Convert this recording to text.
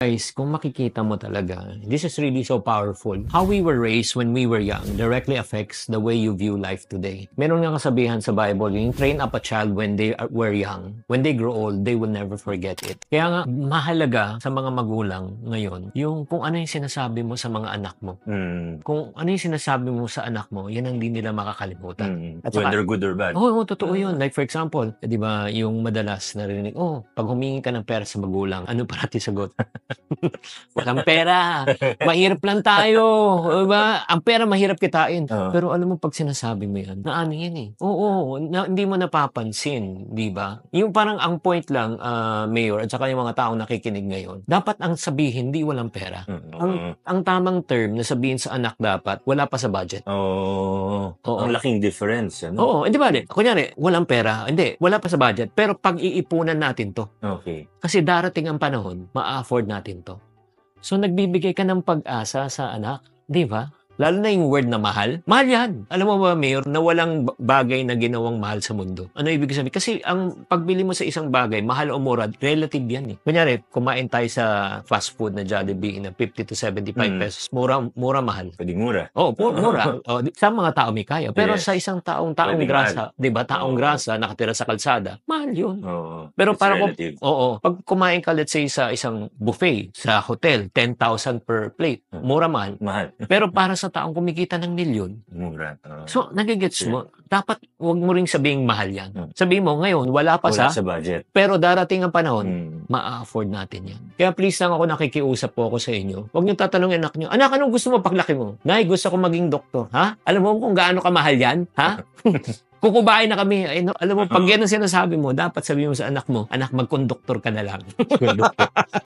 Guys, kung makikita mo talaga, this is really so powerful. How we were raised when we were young directly affects the way you view life today. Meron nga kasabihan sa Bible, yung train up a child when they were young. When they grow old, they will never forget it. Kaya nga, mahalaga sa mga magulang ngayon, yung kung ano yung sinasabi mo sa mga anak mo. Kung ano yung sinasabi mo sa anak mo, yan ang hindi nila makakalimutan. At saka, whether good or bad. Oo, totoo yun. Like for example, di ba, yung madalas narinig, pag humingi ka ng pera sa magulang, ano parati sagot? Walang pera. Mahirap lang tayo. Diba? Ang pera mahirap kitain. Pero alam mo, pag sinasabi mo yan, na ano yan eh. Oo, hindi mo napapansin. Di ba? Yung parang ang point lang, Mayor, at saka yung mga taong nakikinig ngayon, dapat ang sabihin, hindi walang pera. Ang tamang term na sabihin sa anak dapat, wala pa sa budget. Ang laking difference. Ano? Oo, hindi ba? Kunyari, walang pera. Hindi, wala pa sa budget. Pero pag-iipunan natin to. Okay. Kasi darating ang panahon, ma-afford natin to. So, nagbibigay ka ng pag-asa sa anak, di ba? Lalo na yung word na mahal. Mahal yan. Alam mo ba, Mayor, na walang bagay na ginawang mahal sa mundo. Ano ibig sabihin? Kasi ang pagbili mo sa isang bagay, mahal o mura, relative yan eh. Kunyari, kumain tayo sa fast food na Jollibee na 50 to 75 pesos. Mura, mahal. Pwede mura. Mura. Sa mga tao may kaya. Pero sa isang taong grasa, di ba? Taong grasa, nakatira sa kalsada, mahal yun. Pero para pag kumain ka, let's say, sa isang buffet, sa hotel, 10,000 per plate. Mura, mahal. Pero para sa taong kumikita ng milyon. Mura. So, nagigets mo. Dapat huwag mo ring sabihing mahal yan. Sabihin mo, ngayon, wala sa budget. Pero darating ang panahon, ma-afford natin yan. Kaya please lang ako nakikiusap po ako sa inyo. Huwag niyo tatanungin anak niyo, anak, anong gusto mo paglaki mo? Nay, gusto ko maging doktor. Ha? Alam mo kung gaano kamahal yan? Ha? Kukubain na kami. Ay, alam mo, pag yan ang sinasabi mo, dapat sabihin mo sa anak mo, anak, mag-conductor ka na lang.